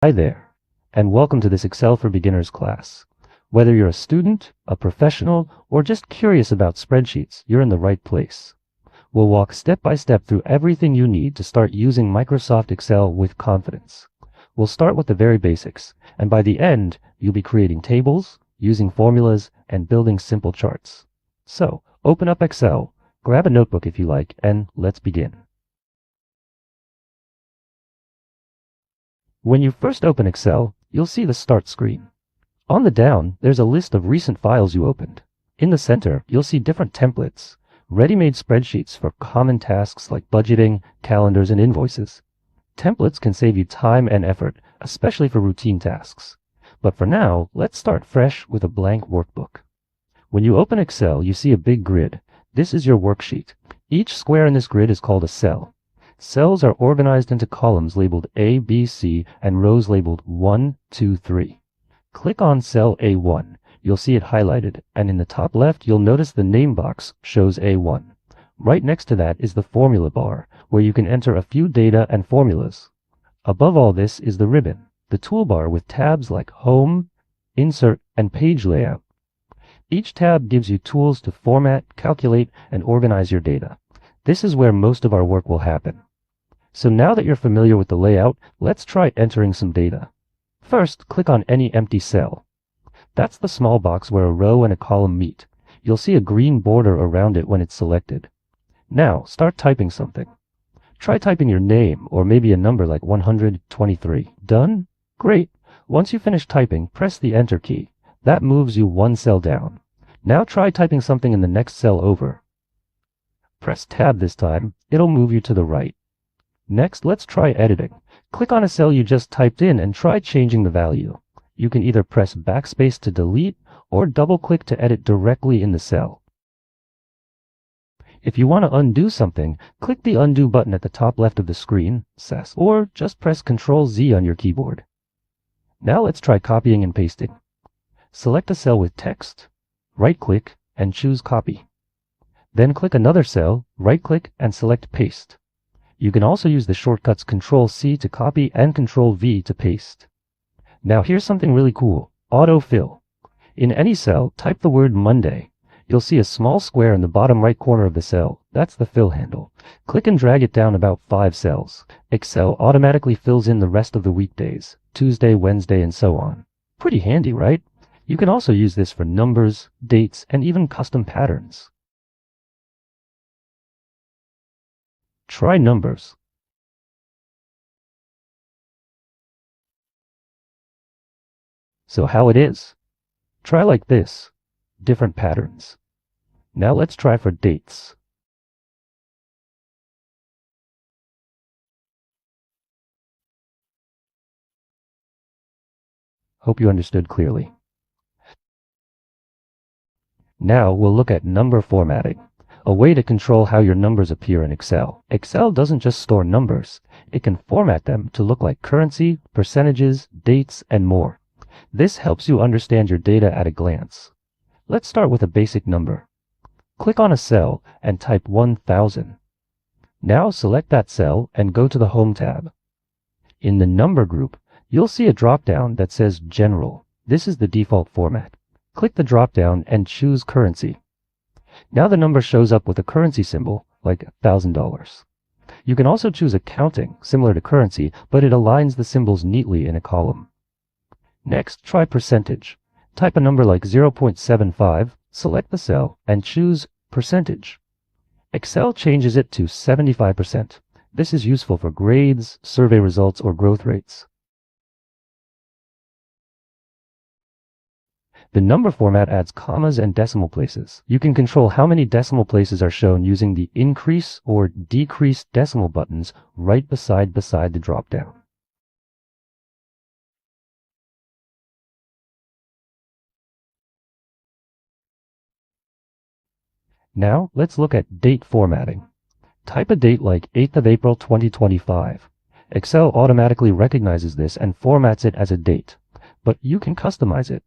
Hi there, and welcome to this Excel for Beginners class. Whether you're a student, a professional, or just curious about spreadsheets, you're in the right place. We'll walk step by step through everything you need to start using Microsoft Excel with confidence. We'll start with the very basics, and by the end, you'll be creating tables, using formulas, and building simple charts. So, open up Excel, grab a notebook if you like, and let's begin. When you first open Excel, you'll see the Start screen. On the down, there's a list of recent files you opened. In the center, you'll see different templates, ready-made spreadsheets for common tasks like budgeting, calendars, and invoices. Templates can save you time and effort, especially for routine tasks. But for now, let's start fresh with a blank workbook. When you open Excel, you see a big grid. This is your worksheet. Each square in this grid is called a cell. Cells are organized into columns labeled A, B, C, and rows labeled 1, 2, 3. Click on cell A1. You'll see it highlighted, and in the top left, you'll notice the name box shows A1. Right next to that is the formula bar, where you can enter a few data and formulas. Above all this is the ribbon, the toolbar with tabs like Home, Insert, and Page Layout. Each tab gives you tools to format, calculate, and organize your data. This is where most of our work will happen. So now that you're familiar with the layout, let's try entering some data. First, click on any empty cell. That's the small box where a row and a column meet. You'll see a green border around it when it's selected. Now, start typing something. Try typing your name or maybe a number like 123. Done? Great. Once you finish typing, press the Enter key. That moves you one cell down. Now try typing something in the next cell over. Press Tab this time. It'll move you to the right. Next, let's try editing. Click on a cell you just typed in and try changing the value. You can either press backspace to delete or double-click to edit directly in the cell. If you want to undo something, click the Undo button at the top left of the screen, or just press Ctrl-Z on your keyboard. Now let's try copying and pasting. Select a cell with text, right-click, and choose Copy. Then click another cell, right-click, and select Paste. You can also use the shortcuts Ctrl-C to copy and Ctrl-V to paste. Now here's something really cool, autofill. In any cell, type the word Monday. You'll see a small square in the bottom right corner of the cell. That's the fill handle. Click and drag it down about 5 cells. Excel automatically fills in the rest of the weekdays, Tuesday, Wednesday, and so on. Pretty handy, right? You can also use this for numbers, dates, and even custom patterns. Try numbers. So how it is? Try like this. Different patterns. Now let's try for dates. Hope you understood clearly. Now we'll look at number formatting, a way to control how your numbers appear in Excel. Excel doesn't just store numbers. It can format them to look like currency, percentages, dates, and more. This helps you understand your data at a glance. Let's start with a basic number. Click on a cell and type 1000. Now select that cell and go to the Home tab. In the number group, you'll see a drop-down that says General. This is the default format. Click the drop-down and choose Currency. Now the number shows up with a currency symbol, like $1,000. You can also choose Accounting, similar to currency, but it aligns the symbols neatly in a column. Next, try percentage. Type a number like 0.75, select the cell, and choose Percentage. Excel changes it to 75%. This is useful for grades, survey results, or growth rates. The number format adds commas and decimal places. You can control how many decimal places are shown using the increase or decrease decimal buttons right beside the drop-down. Now, let's look at date formatting. Type a date like 8th of April 2025. Excel automatically recognizes this and formats it as a date, but you can customize it.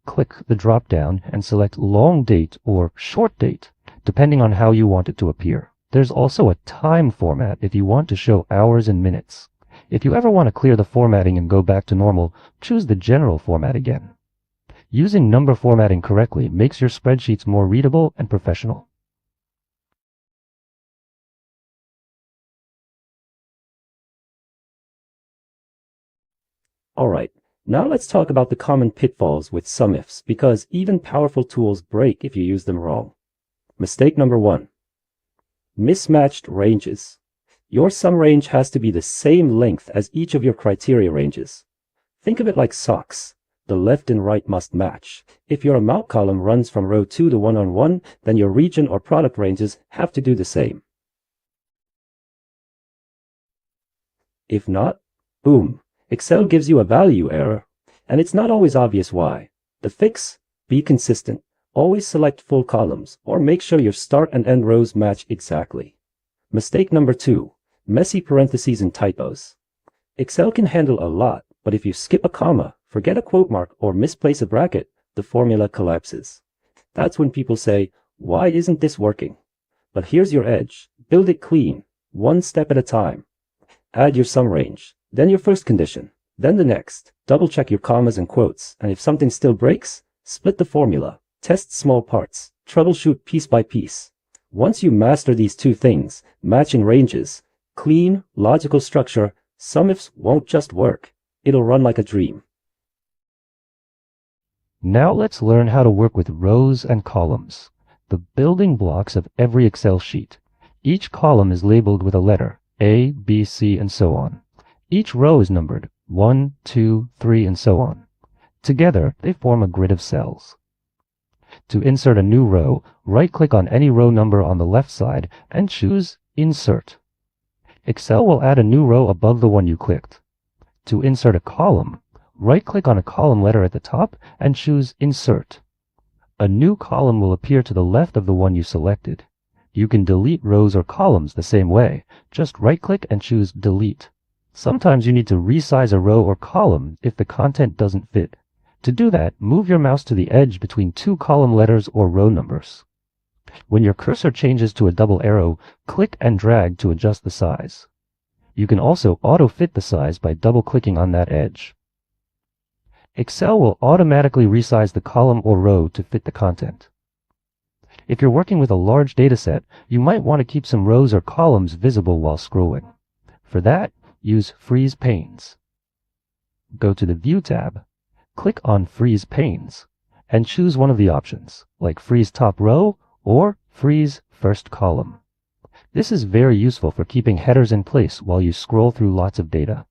Click the drop-down and select Long Date or Short Date, depending on how you want it to appear. There's also a time format if you want to show hours and minutes. If you ever want to clear the formatting and go back to normal, choose the general format again. Using number formatting correctly makes your spreadsheets more readable and professional. Alright, now let's talk about the common pitfalls with SUMIFs, because even powerful tools break if you use them wrong. Mistake number 1. Mismatched ranges. Your sum range has to be the same length as each of your criteria ranges. Think of it like socks. The left and right must match. If your amount column runs from row 2 to 1 on 1, then your region or product ranges have to do the same. If not, boom, Excel gives you a value error, and it's not always obvious why. The fix? Be consistent. Always select full columns, or make sure your start and end rows match exactly. Mistake number 2. Messy parentheses and typos. Excel can handle a lot, but if you skip a comma, forget a quote mark, or misplace a bracket, the formula collapses. That's when people say, "Why isn't this working?" But here's your edge. Build it clean, one step at a time. Add your sum range, then your first condition, then the next. Double check your commas and quotes, and if something still breaks, split the formula. Test small parts. Troubleshoot piece by piece. Once you master these two things, matching ranges, clean, logical structure, SUMIFs won't just work. It'll run like a dream. Now let's learn how to work with rows and columns, the building blocks of every Excel sheet. Each column is labeled with a letter, A, B, C, and so on. Each row is numbered 1, 2, 3, and so on. Together, they form a grid of cells. To insert a new row, right-click on any row number on the left side and choose Insert. Excel will add a new row above the one you clicked. To insert a column, right-click on a column letter at the top and choose Insert. A new column will appear to the left of the one you selected. You can delete rows or columns the same way. Just right-click and choose Delete. Sometimes you need to resize a row or column if the content doesn't fit. To do that, move your mouse to the edge between two column letters or row numbers. When your cursor changes to a double arrow, click and drag to adjust the size. You can also auto-fit the size by double-clicking on that edge. Excel will automatically resize the column or row to fit the content. If you're working with a large dataset, you might want to keep some rows or columns visible while scrolling. For that, use Freeze Panes. Go to the View tab, click on Freeze Panes, and choose one of the options, like Freeze Top Row or Freeze First Column. This is very useful for keeping headers in place while you scroll through lots of data.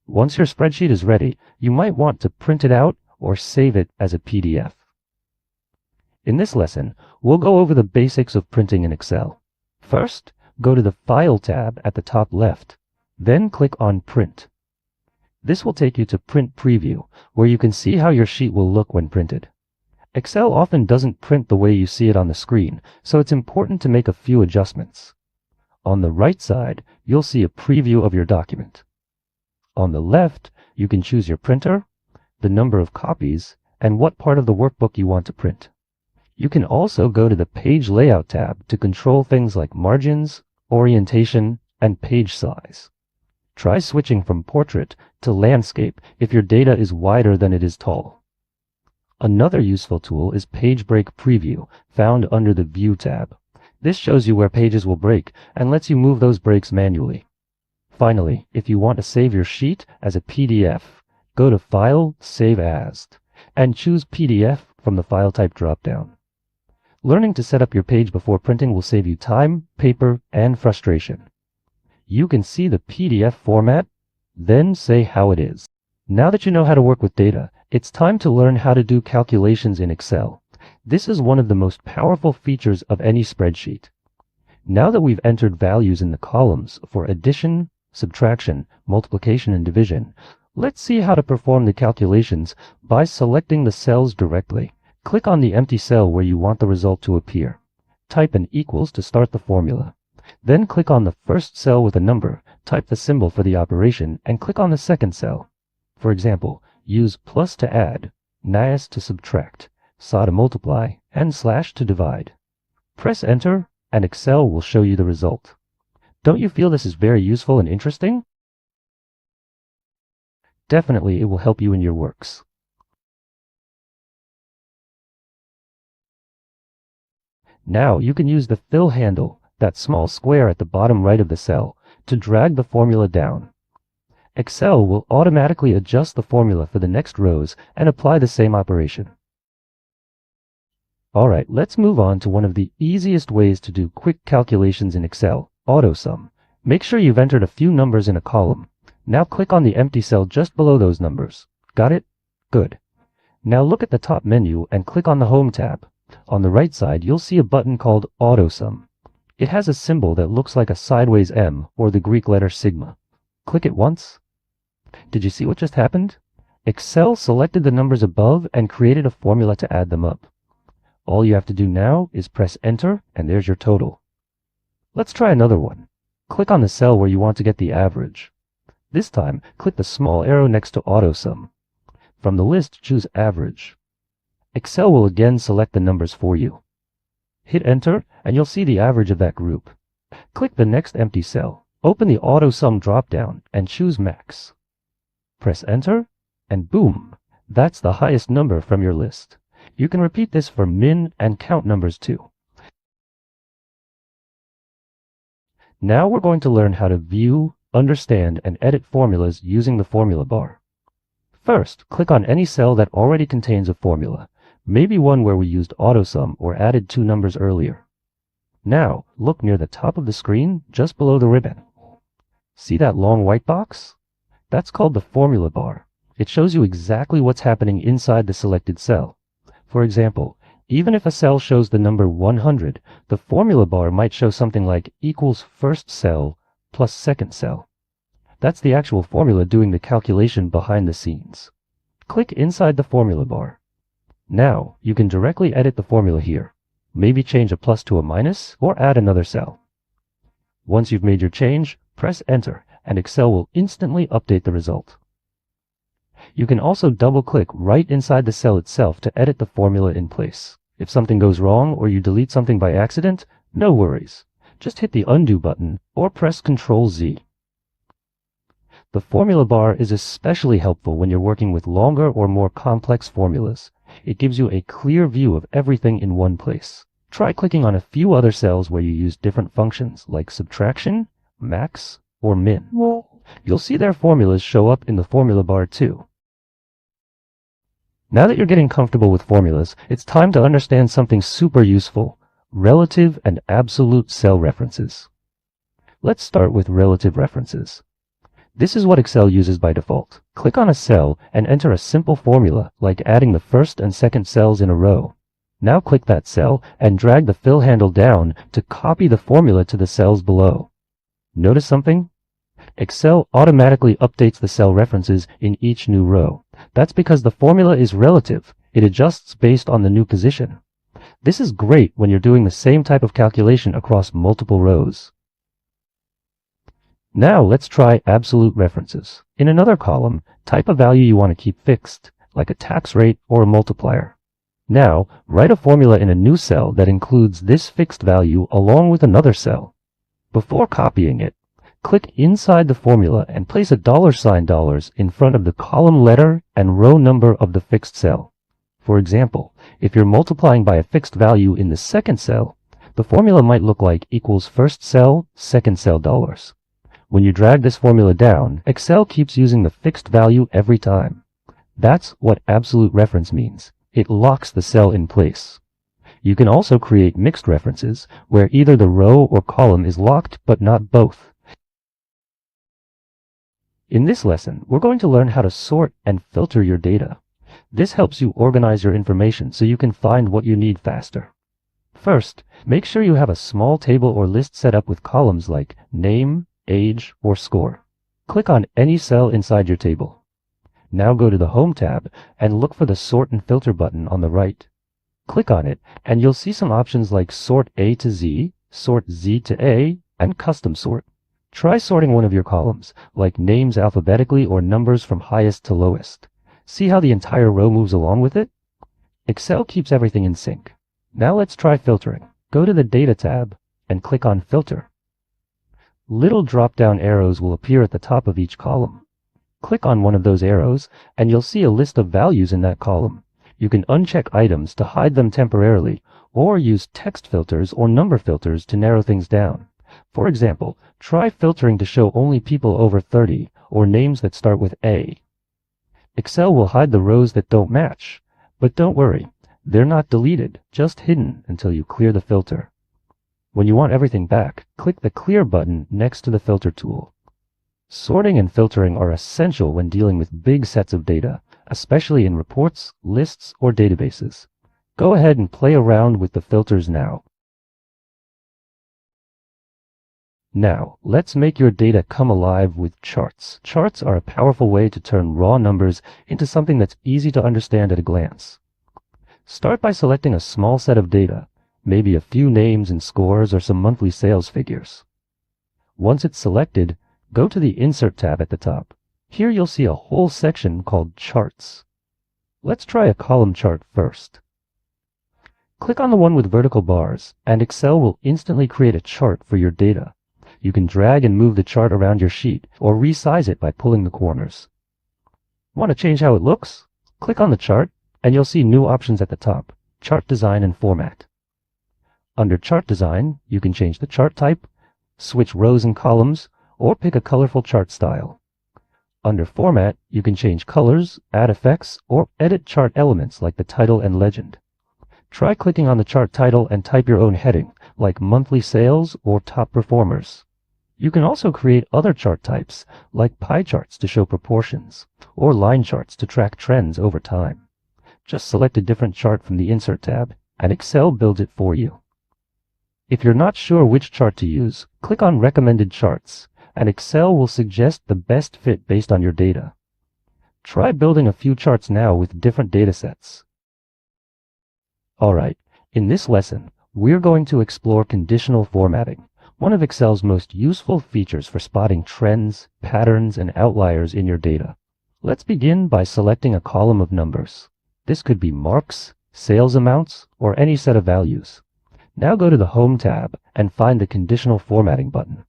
Once your spreadsheet is ready, you might want to print it out or save it as a PDF. In this lesson, we'll go over the basics of printing in Excel. First, go to the File tab at the top left, then click on Print. This will take you to Print Preview, where you can see how your sheet will look when printed. Excel often doesn't print the way you see it on the screen, so it's important to make a few adjustments. On the right side, you'll see a preview of your document. On the left, you can choose your printer, the number of copies, and what part of the workbook you want to print. You can also go to the Page Layout tab to control things like margins, orientation, and page size. Try switching from portrait to landscape if your data is wider than it is tall. Another useful tool is Page Break Preview, found under the View tab. This shows you where pages will break and lets you move those breaks manually. Finally, if you want to save your sheet as a PDF, go to File, Save As, and choose PDF from the File Type dropdown. Learning to set up your page before printing will save you time, paper, and frustration. You can see the PDF format, then say how it is. Now that you know how to work with data, it's time to learn how to do calculations in Excel. This is one of the most powerful features of any spreadsheet. Now that we've entered values in the columns for addition, subtraction, multiplication, and division, let's see how to perform the calculations by selecting the cells directly. Click on the empty cell where you want the result to appear. Type an equals to start the formula. Then click on the first cell with a number, type the symbol for the operation, and click on the second cell. For example, use plus to add, nas to subtract, sa to multiply, and slash to divide. Press enter, and Excel will show you the result. Don't you feel this is very useful and interesting? Definitely it will help you in your works. Now you can use the fill handle, that small square at the bottom right of the cell, to drag the formula down. Excel will automatically adjust the formula for the next rows and apply the same operation. Alright, let's move on to one of the easiest ways to do quick calculations in Excel, AutoSum. Make sure you've entered a few numbers in a column. Now click on the empty cell just below those numbers. Got it? Good. Now look at the top menu and click on the Home tab. On the right side, you'll see a button called AutoSum. It has a symbol that looks like a sideways M or the Greek letter sigma. Click it once. Did you see what just happened? Excel selected the numbers above and created a formula to add them up. All you have to do now is press Enter, and there's your total. Let's try another one. Click on the cell where you want to get the average. This time, click the small arrow next to AutoSum. From the list, choose Average. Excel will again select the numbers for you. Hit Enter, and you'll see the average of that group. Click the next empty cell. Open the AutoSum drop-down and choose Max. Press Enter, and boom! That's the highest number from your list. You can repeat this for min and count numbers too. Now we're going to learn how to view, understand, and edit formulas using the formula bar. First, click on any cell that already contains a formula, maybe one where we used AutoSum or added two numbers earlier. Now, look near the top of the screen, just below the ribbon. See that long white box? That's called the formula bar. It shows you exactly what's happening inside the selected cell. For example, even if a cell shows the number 100, the formula bar might show something like equals first cell plus second cell. That's the actual formula doing the calculation behind the scenes. Click inside the formula bar. Now, you can directly edit the formula here. Maybe change a plus to a minus, or add another cell. Once you've made your change, press Enter, and Excel will instantly update the result. You can also double-click right inside the cell itself to edit the formula in place. If something goes wrong or you delete something by accident, no worries. Just hit the Undo button or press Ctrl-Z. The formula bar is especially helpful when you're working with longer or more complex formulas. It gives you a clear view of everything in one place. Try clicking on a few other cells where you use different functions like subtraction, max, or min. You'll see their formulas show up in the formula bar too. Now that you're getting comfortable with formulas, it's time to understand something super useful: relative and absolute cell references. Let's start with relative references. This is what Excel uses by default. Click on a cell and enter a simple formula, like adding the first and second cells in a row. Now click that cell and drag the fill handle down to copy the formula to the cells below. Notice something? Excel automatically updates the cell references in each new row. That's because the formula is relative. It adjusts based on the new position. This is great when you're doing the same type of calculation across multiple rows. Now let's try absolute references. In another column, type a value you want to keep fixed, like a tax rate or a multiplier. Now, write a formula in a new cell that includes this fixed value along with another cell. Before copying it, click inside the formula and place a $$ in front of the column letter and row number of the fixed cell. For example, if you're multiplying by a fixed value in the second cell, the formula might look like equals first cell, second cell dollars. When you drag this formula down, Excel keeps using the fixed value every time. That's what absolute reference means. It locks the cell in place. You can also create mixed references, where either the row or column is locked but not both. In this lesson, we're going to learn how to sort and filter your data. This helps you organize your information so you can find what you need faster. First, make sure you have a small table or list set up with columns like name, age, or score. Click on any cell inside your table. Now go to the Home tab and look for the Sort and Filter button on the right. Click on it and you'll see some options like Sort A to Z, Sort Z to A, and Custom Sort. Try sorting one of your columns, like names alphabetically or numbers from highest to lowest. See how the entire row moves along with it? Excel keeps everything in sync. Now let's try filtering. Go to the Data tab and click on Filter. Little drop-down arrows will appear at the top of each column. Click on one of those arrows, and you'll see a list of values in that column. You can uncheck items to hide them temporarily, or use text filters or number filters to narrow things down. For example, try filtering to show only people over 30, or names that start with A. Excel will hide the rows that don't match, but don't worry, they're not deleted, just hidden until you clear the filter. When you want everything back, click the Clear button next to the Filter tool. Sorting and filtering are essential when dealing with big sets of data, especially in reports, lists, or databases. Go ahead and play around with the filters now. Now, let's make your data come alive with charts. Charts are a powerful way to turn raw numbers into something that's easy to understand at a glance. Start by selecting a small set of data, maybe a few names and scores or some monthly sales figures. Once it's selected, go to the Insert tab at the top. Here you'll see a whole section called Charts. Let's try a column chart first. Click on the one with vertical bars, and Excel will instantly create a chart for your data. You can drag and move the chart around your sheet, or resize it by pulling the corners. Want to change how it looks? Click on the chart, and you'll see new options at the top: Chart Design and Format. Under Chart Design, you can change the chart type, switch rows and columns, or pick a colorful chart style. Under Format, you can change colors, add effects, or edit chart elements like the title and legend. Try clicking on the chart title and type your own heading, like Monthly Sales or Top Performers. You can also create other chart types, like pie charts to show proportions, or line charts to track trends over time. Just select a different chart from the Insert tab, and Excel builds it for you. If you're not sure which chart to use, click on Recommended Charts, and Excel will suggest the best fit based on your data. Try building a few charts now with different data sets. Alright, in this lesson, we're going to explore conditional formatting, one of Excel's most useful features for spotting trends, patterns, and outliers in your data. Let's begin by selecting a column of numbers. This could be marks, sales amounts, or any set of values. Now go to the Home tab and find the Conditional Formatting button.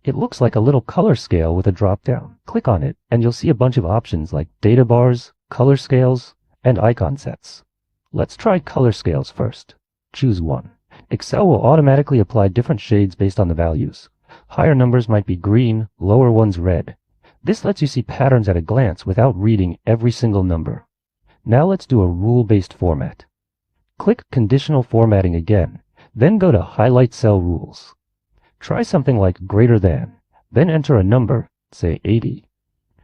It looks like a little color scale with a drop-down. Click on it, and you'll see a bunch of options like data bars, color scales, and icon sets. Let's try color scales first. Choose one. Excel will automatically apply different shades based on the values. Higher numbers might be green, lower ones red. This lets you see patterns at a glance without reading every single number. Now let's do a rule-based format. Click Conditional Formatting again, then go to Highlight Cell Rules. Try something like greater than, then enter a number, say 80.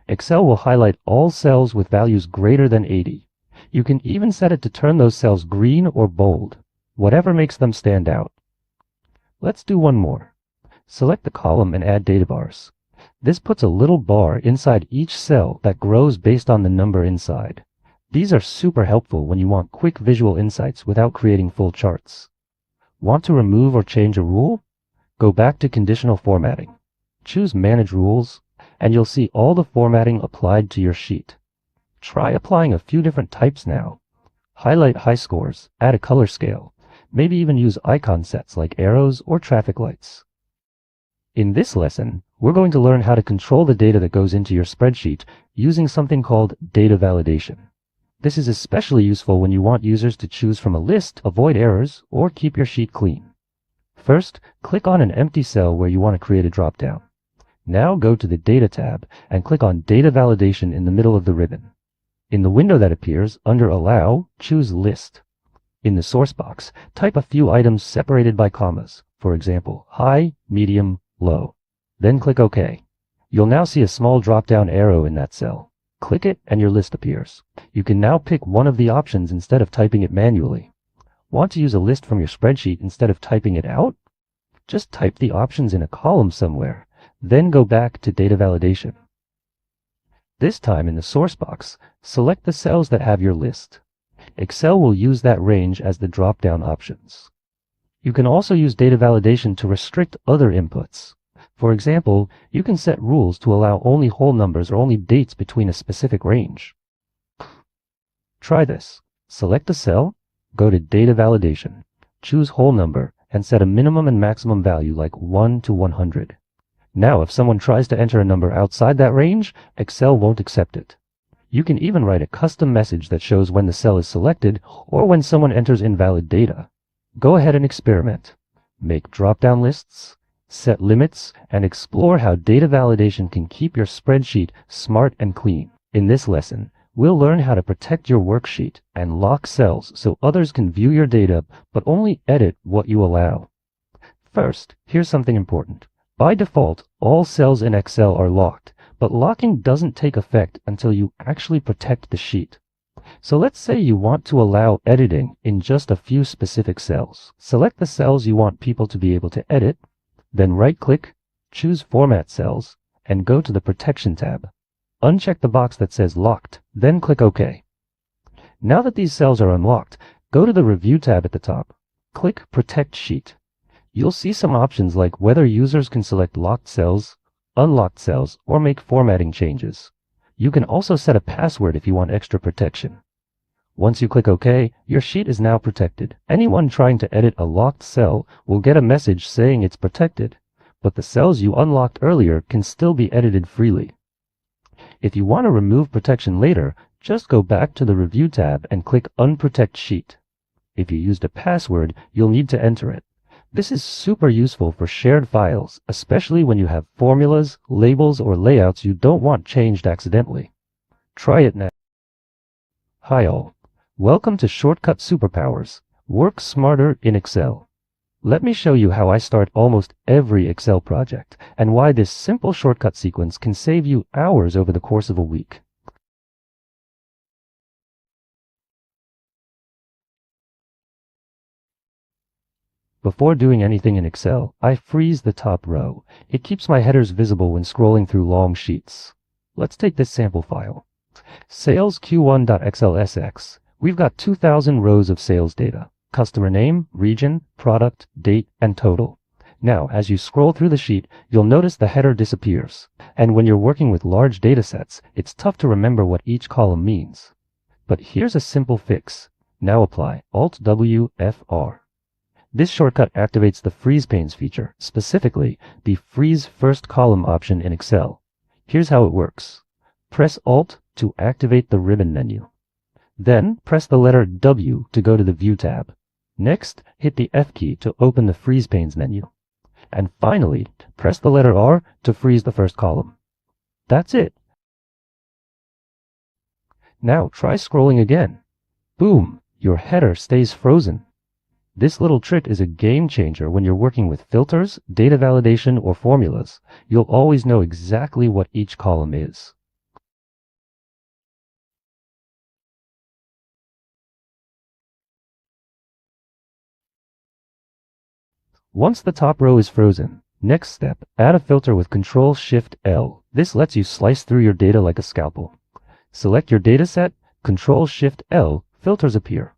Excel will highlight all cells with values greater than 80. You can even set it to turn those cells green or bold, whatever makes them stand out. Let's do one more. Select the column and add data bars. This puts a little bar inside each cell that grows based on the number inside. These are super helpful when you want quick visual insights without creating full charts. Want to remove or change a rule? Go back to Conditional Formatting. Choose Manage Rules, and you'll see all the formatting applied to your sheet. Try applying a few different types now. Highlight high scores, add a color scale, maybe even use icon sets like arrows or traffic lights. In this lesson, we're going to learn how to control the data that goes into your spreadsheet using something called data validation. This is especially useful when you want users to choose from a list, avoid errors, or keep your sheet clean. First, click on an empty cell where you want to create a drop-down. Now go to the Data tab and click on Data Validation in the middle of the ribbon. In the window that appears, under Allow, choose List. In the source box, type a few items separated by commas, for example, high, medium, low. Then click OK. You'll now see a small drop-down arrow in that cell. Click it and your list appears. You can now pick one of the options instead of typing it manually. Want to use a list from your spreadsheet instead of typing it out? Just type the options in a column somewhere, then go back to Data Validation. This time in the source box, select the cells that have your list. Excel will use that range as the drop-down options. You can also use data validation to restrict other inputs. For example, you can set rules to allow only whole numbers or only dates between a specific range. Try this. Select a cell, go to Data Validation, choose whole number, and set a minimum and maximum value like 1 to 100. Now, if someone tries to enter a number outside that range, Excel won't accept it. You can even write a custom message that shows when the cell is selected or when someone enters invalid data. Go ahead and experiment. Make drop-down lists, set limits, and explore how data validation can keep your spreadsheet smart and clean. In this lesson, we'll learn how to protect your worksheet and lock cells so others can view your data but only edit what you allow. First, here's something important. By default, all cells in Excel are locked, but locking doesn't take effect until you actually protect the sheet. So let's say you want to allow editing in just a few specific cells. Select the cells you want people to be able to edit, then right-click, choose Format Cells, and go to the Protection tab. Uncheck the box that says Locked, then click OK. Now that these cells are unlocked, go to the Review tab at the top. Click Protect Sheet. You'll see some options like whether users can select locked cells, unlocked cells, or make formatting changes. You can also set a password if you want extra protection. Once you click OK, your sheet is now protected. Anyone trying to edit a locked cell will get a message saying it's protected, but the cells you unlocked earlier can still be edited freely. If you want to remove protection later, just go back to the Review tab and click Unprotect Sheet. If you used a password, you'll need to enter it. This is super useful for shared files, especially when you have formulas, labels, or layouts you don't want changed accidentally. Try it now. Hi all. Welcome to Shortcut Superpowers. Work smarter in Excel. Let me show you how I start almost every Excel project, and why this simple shortcut sequence can save you hours over the course of a week. Before doing anything in Excel, I freeze the top row. It keeps my headers visible when scrolling through long sheets. Let's take this sample file. Sales Q1.xlsx. We've got 2,000 rows of sales data. Customer name, region, product, date, and total. Now, as you scroll through the sheet, you'll notice the header disappears. And when you're working with large data sets, it's tough to remember what each column means. But here's a simple fix. Now apply Alt-W-F-R. This shortcut activates the Freeze Panes feature, specifically the Freeze First Column option in Excel. Here's how it works. Press Alt to activate the ribbon menu. Then press the letter W to go to the View tab. Next, hit the F key to open the Freeze Panes menu. And finally, press the letter R to freeze the first column. That's it. Now try scrolling again. Boom, your header stays frozen. This little trick is a game changer when you're working with filters, data validation, or formulas. You'll always know exactly what each column is. Once the top row is frozen, next step, add a filter with Ctrl-Shift-L. This lets you slice through your data like a scalpel. Select your dataset, Ctrl-Shift-L, filters appear.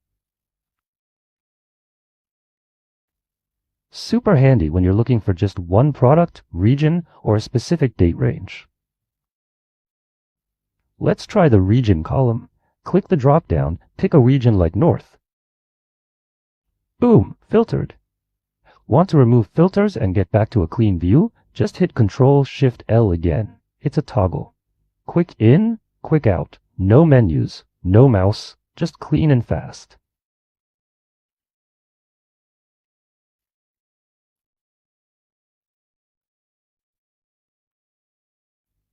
Super handy when you're looking for just one product, region, or a specific date range. Let's try the region column. Click the drop-down, pick a region like North. Boom, filtered. Want to remove filters and get back to a clean view? Just hit Ctrl-Shift-L again. It's a toggle. Quick in, quick out. No menus, no mouse, just clean and fast.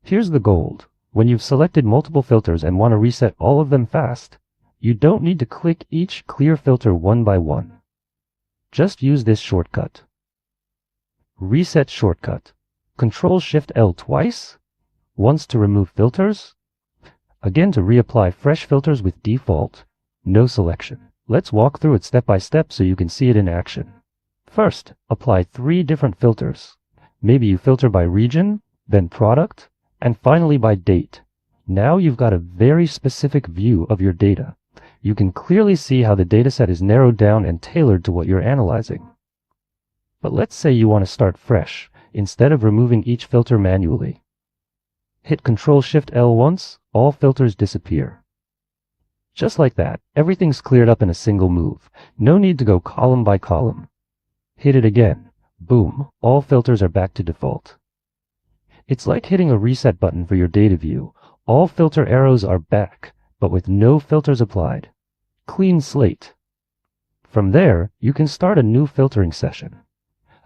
Here's the gold. When you've selected multiple filters and want to reset all of them fast, you don't need to click each clear filter one by one. Just use this shortcut. Reset shortcut. Ctrl-Shift-L twice. Once to remove filters. Again to reapply fresh filters with default. No selection. Let's walk through it step by step so you can see it in action. First, apply 3 different filters. Maybe you filter by region, then product, and finally by date. Now you've got a very specific view of your data. You can clearly see how the dataset is narrowed down and tailored to what you're analyzing. But let's say you want to start fresh, instead of removing each filter manually. Hit Ctrl-Shift-L once, all filters disappear. Just like that, everything's cleared up in a single move. No need to go column by column. Hit it again. Boom, all filters are back to default. It's like hitting a reset button for your data view. All filter arrows are back, but with no filters applied. Clean slate. From there, you can start a new filtering session.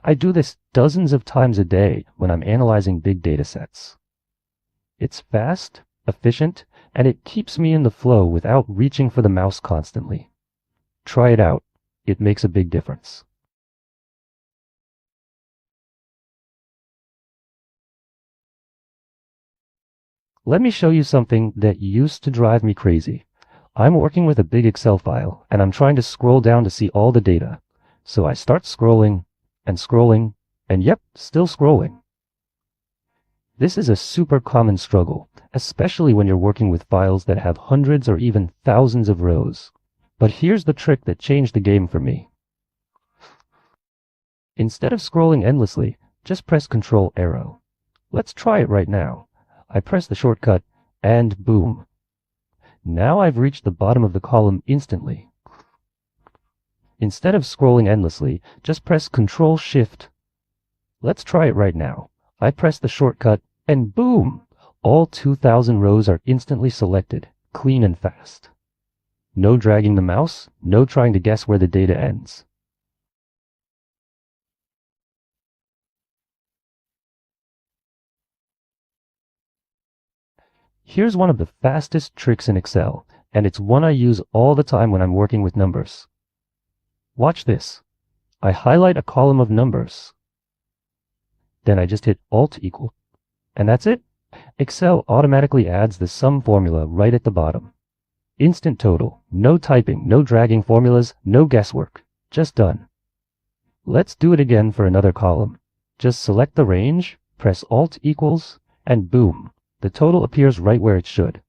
I do this dozens of times a day when I'm analyzing big data sets. It's fast, efficient, and it keeps me in the flow without reaching for the mouse constantly. Try it out. It makes a big difference. Let me show you something that used to drive me crazy. I'm working with a big Excel file, and I'm trying to scroll down to see all the data. So I start scrolling, and yep, still scrolling. This is a super common struggle, especially when you're working with files that have hundreds or even thousands of rows. But here's the trick that changed the game for me. Instead of scrolling endlessly, just press Control arrow. Let's try it right now. I press the shortcut, and boom. Now I've reached the bottom of the column instantly. Instead of scrolling endlessly, just press Control-Shift. Let's try it right now. I press the shortcut, and boom! All 2,000 rows are instantly selected, clean and fast. No dragging the mouse, no trying to guess where the data ends. Here's one of the fastest tricks in Excel, and it's one I use all the time when I'm working with numbers. Watch this. I highlight a column of numbers. Then I just hit Alt equal, and that's it. Excel automatically adds the sum formula right at the bottom. Instant total, no typing, no dragging formulas, no guesswork, just done. Let's do it again for another column. Just select the range, press Alt equals, and boom. The total appears right where it should.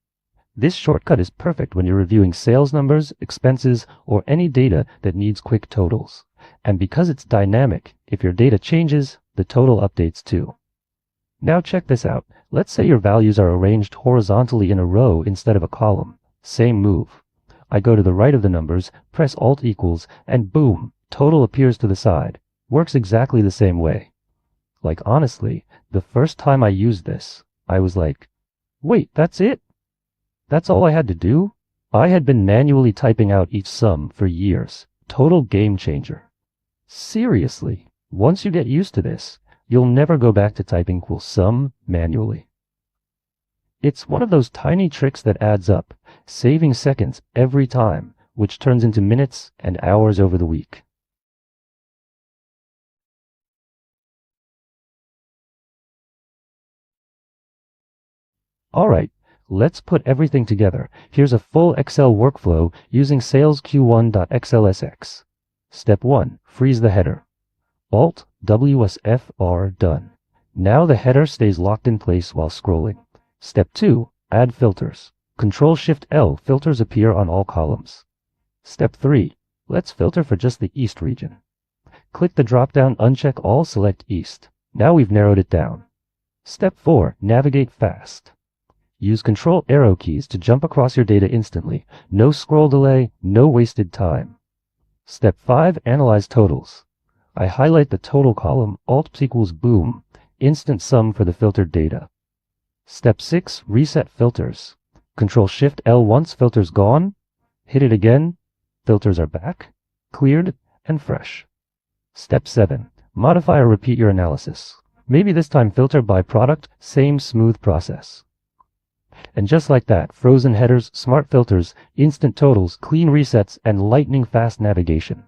This shortcut is perfect when you're reviewing sales numbers, expenses, or any data that needs quick totals. And because it's dynamic, if your data changes, the total updates too. Now check this out. Let's say your values are arranged horizontally in a row instead of a column. Same move. I go to the right of the numbers, press Alt equals, and boom, total appears to the side. Works exactly the same way. Like honestly, the first time I used this, I was like, wait, that's it? That's all I had to do? I had been manually typing out each sum for years. Total game changer. Seriously, once you get used to this, you'll never go back to typing sum manually. It's one of those tiny tricks that adds up, saving seconds every time, which turns into minutes and hours over the week. All right, let's put everything together. Here's a full Excel workflow using salesq1.xlsx. Step 1. Freeze the header. Alt WSFR done. Now the header stays locked in place while scrolling. Step 2. Add filters. Control-Shift-L filters appear on all columns. Step 3. Let's filter for just the East region. Click the drop-down Uncheck All, select East. Now we've narrowed it down. Step 4. Navigate fast. Use Control arrow keys to jump across your data instantly. No scroll delay, no wasted time. Step 5. Analyze totals. I highlight the total column, Alt equals boom, instant sum for the filtered data. Step 6. Reset filters. Control-Shift-L once filters gone. Hit it again. Filters are back, cleared, and fresh. Step 7. Modify or repeat your analysis. Maybe this time filter by product, same smooth process. And just like that, frozen headers, smart filters, instant totals, clean resets, and lightning-fast navigation.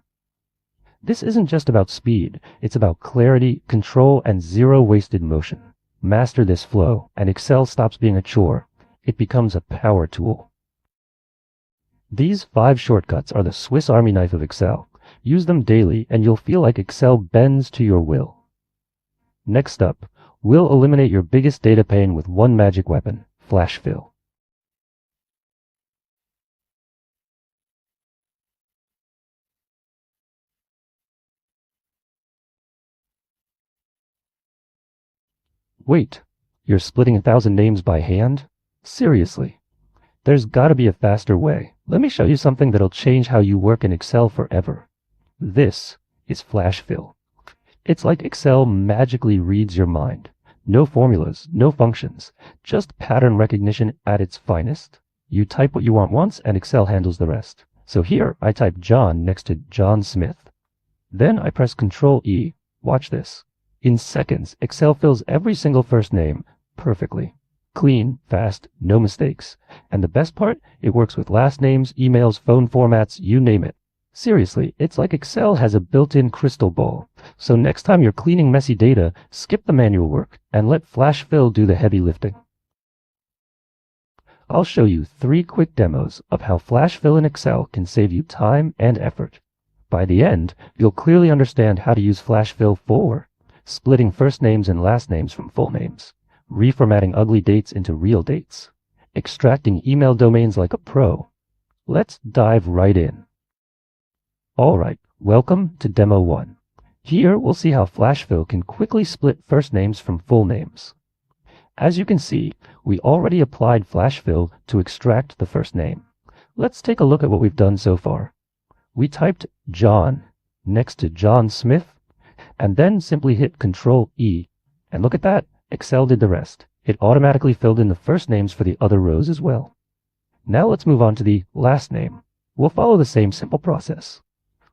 This isn't just about speed, it's about clarity, control, and zero wasted motion. Master this flow, and Excel stops being a chore. It becomes a power tool. These 5 shortcuts are the Swiss Army knife of Excel. Use them daily, and you'll feel like Excel bends to your will. Next up, we'll eliminate your biggest data pain with one magic weapon. Flash fill. Wait, you're splitting 1,000 names by hand? Seriously. There's gotta be a faster way. Let me show you something that'll change how you work in Excel forever. This is flash fill. It's like Excel magically reads your mind. No formulas, no functions, just pattern recognition at its finest. You type what you want once and Excel handles the rest. So here I type John next to John Smith. Then I press Control E. Watch this. In seconds, Excel fills every single first name perfectly. Clean, fast, no mistakes. And the best part, it works with last names, emails, phone formats, you name it. Seriously, it's like Excel has a built-in crystal ball. So next time you're cleaning messy data, skip the manual work and let Flash Fill do the heavy lifting. I'll show you 3 quick demos of how Flash Fill in Excel can save you time and effort. By the end, you'll clearly understand how to use Flash Fill for splitting first names and last names from full names, reformatting ugly dates into real dates, extracting email domains like a pro. Let's dive right in. Alright, welcome to Demo 1. Here we'll see how Flash Fill can quickly split first names from full names. As you can see, we already applied Flash Fill to extract the first name. Let's take a look at what we've done so far. We typed John next to John Smith, and then simply hit Control E. And look at that, Excel did the rest. It automatically filled in the first names for the other rows as well. Now let's move on to the last name. We'll follow the same simple process.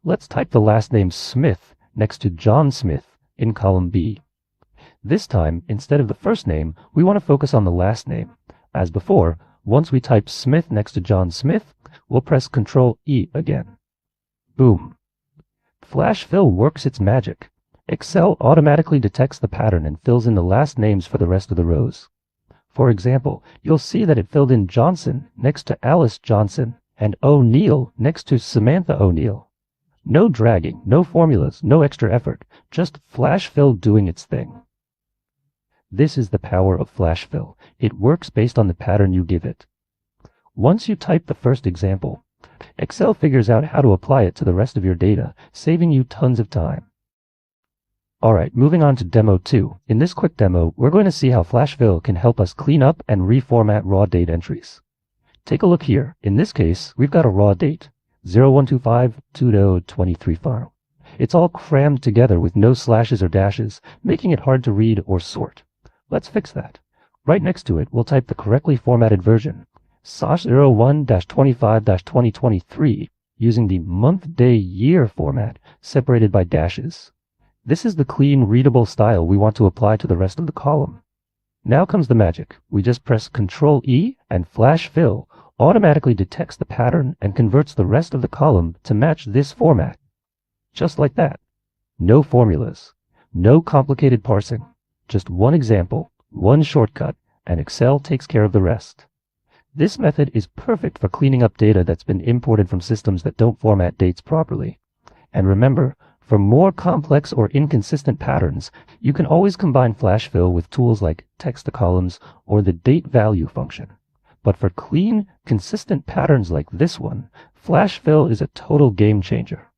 Let's type the last name Smith next to John Smith in column B. This time, instead of the first name, we want to focus on the last name. As before, once we type Smith next to John Smith, we'll press Control E again. Boom. Flash Fill works its magic. Excel automatically detects the pattern and fills in the last names for the rest of the rows. For example, you'll see that it filled in Johnson next to Alice Johnson and O'Neill next to Samantha O'Neill. No dragging, no formulas, no extra effort, just Flash Fill doing its thing. This is the power of Flash Fill. It works based on the pattern you give it. Once you type the first example, Excel figures out how to apply it to the rest of your data, saving you tons of time. Alright, moving on to Demo 2. In this quick demo, we're going to see how Flash Fill can help us clean up and reformat raw date entries. Take a look here. In this case, we've got a raw date, 0125-2023 file. It's all crammed together with no slashes or dashes, making it hard to read or sort. Let's fix that. Right next to it, we'll type the correctly formatted version, SOS01-25-2023, using the month-day-year format separated by dashes. This is the clean, readable style we want to apply to the rest of the column. Now comes the magic. We just press Control E and Flash Fill automatically detects the pattern and converts the rest of the column to match this format. Just like that. No formulas. No complicated parsing. Just one example, one shortcut, and Excel takes care of the rest. This method is perfect for cleaning up data that's been imported from systems that don't format dates properly. And remember, for more complex or inconsistent patterns, you can always combine Flash Fill with tools like text to columns or the date value function. But for clean, consistent patterns like this one, Flash Fill is a total game changer.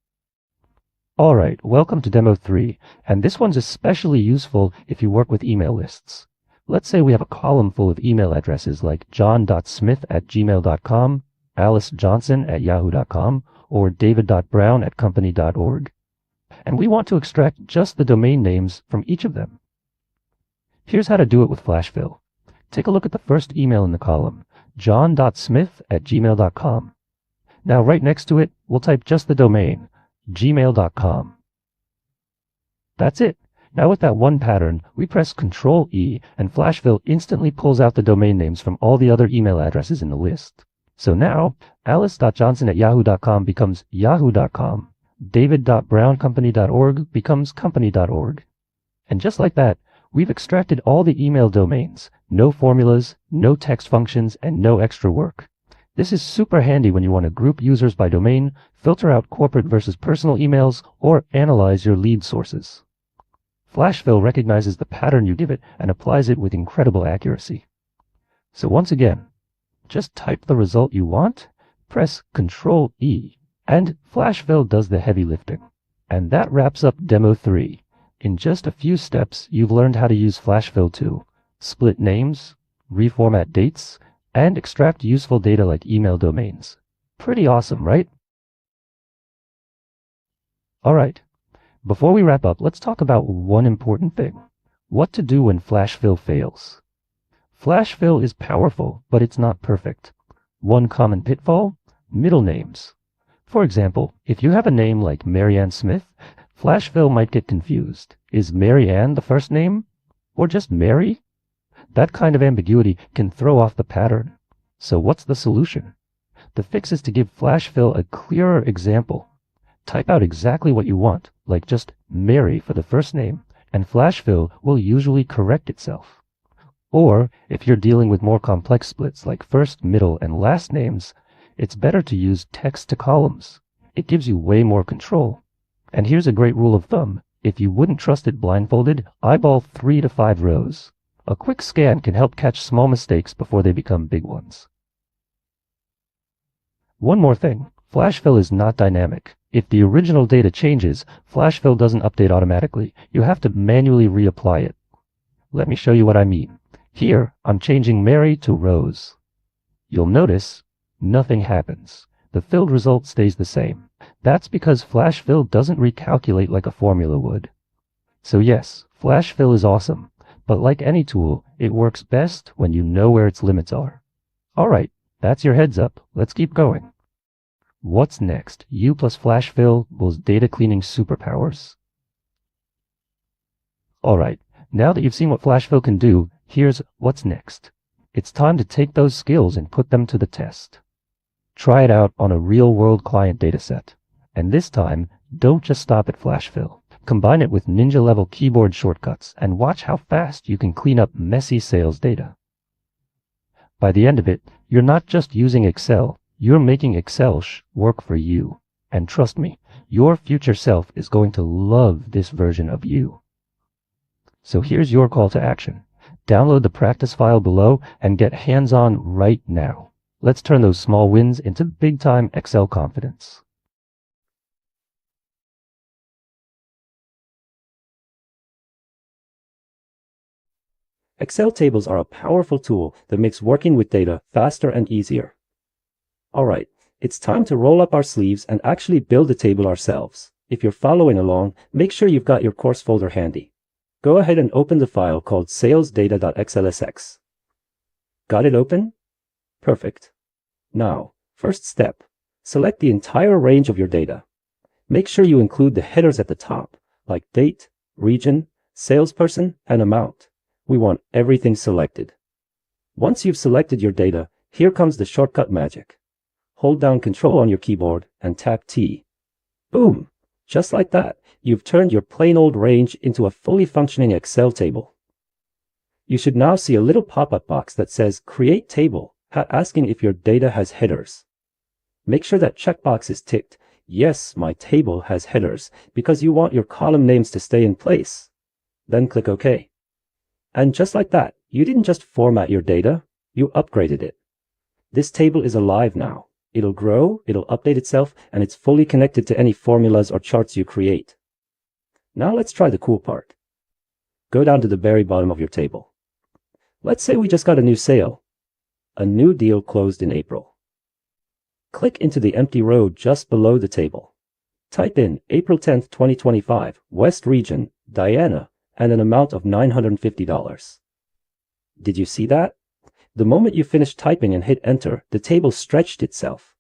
Alright, welcome to Demo 3, and this one's especially useful if you work with email lists. Let's say we have a column full of email addresses like john.smith@gmail.com, alicejohnson@yahoo.com, or david.brown@company.org. And we want to extract just the domain names from each of them. Here's how to do it with Flash Fill. Take a look at the first email in the column, john.smith@gmail.com. Now right next to it, we'll type just the domain, gmail.com. That's it. Now with that one pattern, we press Control E and Flash Fill instantly pulls out the domain names from all the other email addresses in the list. So now, alice.johnson@yahoo.com becomes yahoo.com. david.browncompany.org becomes company.org. And just like that, we've extracted all the email domains, no formulas, no text functions, and no extra work. This is super handy when you want to group users by domain, filter out corporate versus personal emails, or analyze your lead sources. Flash Fill recognizes the pattern you give it and applies it with incredible accuracy. So once again, just type the result you want, press Control E, and Flash Fill does the heavy lifting. And that wraps up Demo 3. In just a few steps, you've learned how to use Flash Fill to split names, reformat dates, and extract useful data like email domains. Pretty awesome, right? Alright, before we wrap up, let's talk about one important thing. What to do when flash fill fails? Flash fill is powerful, but it's not perfect. One common pitfall? Middle names. For example, if you have a name like Marianne Smith, flash fill might get confused. Is Marianne the first name? Or just Mary? That kind of ambiguity can throw off the pattern. So what's the solution? The fix is to give flash fill a clearer example. Type out exactly what you want, like just Mary for the first name, and flash fill will usually correct itself. Or, if you're dealing with more complex splits like first, middle, and last names, it's better to use text to columns. It gives you way more control. And here's a great rule of thumb. If you wouldn't trust it blindfolded, eyeball 3 to 5 rows. A quick scan can help catch small mistakes before they become big ones. One more thing, flash fill is not dynamic. If the original data changes, flash fill doesn't update automatically. You have to manually reapply it. Let me show you what I mean. Here, I'm changing Mary to Rose. You'll notice nothing happens. The filled result stays the same. That's because flash fill doesn't recalculate like a formula would. So yes, flash fill is awesome, but like any tool, it works best when you know where its limits are. Alright, that's your heads up. Let's keep going. What's next? U plus flash fill equals data cleaning superpowers. Alright, now that you've seen what flash fill can do, here's what's next. It's time to take those skills and put them to the test. Try it out on a real-world client dataset. And this time, don't just stop at flash fill. Combine it with ninja-level keyboard shortcuts and watch how fast you can clean up messy sales data. By the end of it, you're not just using Excel, you're making Excel work for you. And trust me, your future self is going to love this version of you. So here's your call to action. Download the practice file below and get hands-on right now. Let's turn those small wins into big-time Excel confidence. Excel tables are a powerful tool that makes working with data faster and easier. Alright, it's time to roll up our sleeves and actually build the table ourselves. If you're following along, make sure you've got your course folder handy. Go ahead and open the file called salesdata.xlsx. Got it open? Perfect. Now, first step, select the entire range of your data. Make sure you include the headers at the top, like date, region, salesperson, and amount. We want everything selected. Once you've selected your data, here comes the shortcut magic. Hold down Control on your keyboard and tap T. Boom! Just like that, you've turned your plain old range into a fully functioning Excel table. You should now see a little pop-up box that says Create Table, asking if your data has headers. Make sure that checkbox is ticked. Yes, my table has headers, because you want your column names to stay in place. Then click OK. And just like that, you didn't just format your data, you upgraded it. This table is alive now. It'll grow, it'll update itself, and it's fully connected to any formulas or charts you create. Now let's try the cool part. Go down to the very bottom of your table. Let's say we just got a new sale. A new deal closed in April. Click into the empty row just below the table. Type in April 10th, 2025, West Region, Diana, and an amount of $950. Did you see that? The moment you finished typing and hit enter, the table stretched itself.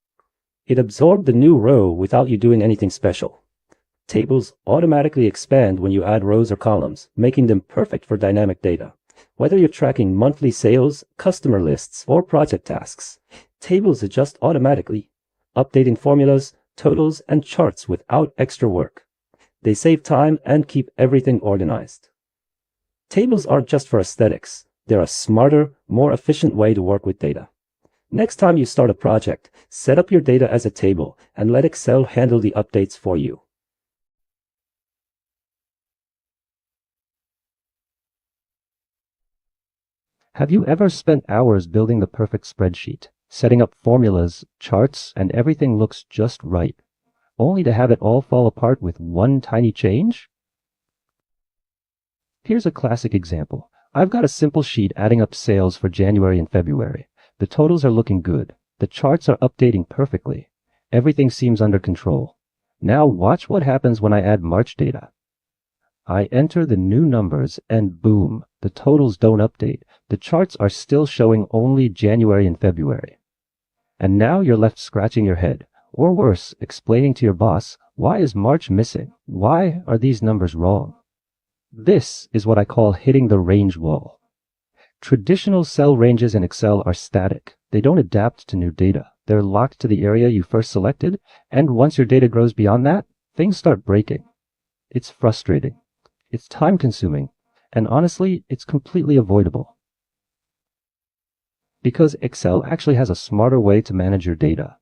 It absorbed the new row without you doing anything special. Tables automatically expand when you add rows or columns, making them perfect for dynamic data. Whether you're tracking monthly sales, customer lists, or project tasks, tables adjust automatically, updating formulas, totals, and charts without extra work. They save time and keep everything organized. Tables aren't just for aesthetics. They're a smarter, more efficient way to work with data. Next time you start a project, set up your data as a table and let Excel handle the updates for you. Have you ever spent hours building the perfect spreadsheet, setting up formulas, charts, and everything looks just right, only to have it all fall apart with one tiny change? Here's a classic example. I've got a simple sheet adding up sales for January and February. The totals are looking good. The charts are updating perfectly. Everything seems under control. Now watch what happens when I add March data. I enter the new numbers and boom, the totals don't update. The charts are still showing only January and February. And now you're left scratching your head, or worse, explaining to your boss, why is March missing? Why are these numbers wrong? This is what I call hitting the range wall. Traditional cell ranges in Excel are static. They don't adapt to new data. They're locked to the area you first selected, and once your data grows beyond that, things start breaking. It's frustrating. It's time-consuming, and honestly, it's completely avoidable. Because Excel actually has a smarter way to manage your data.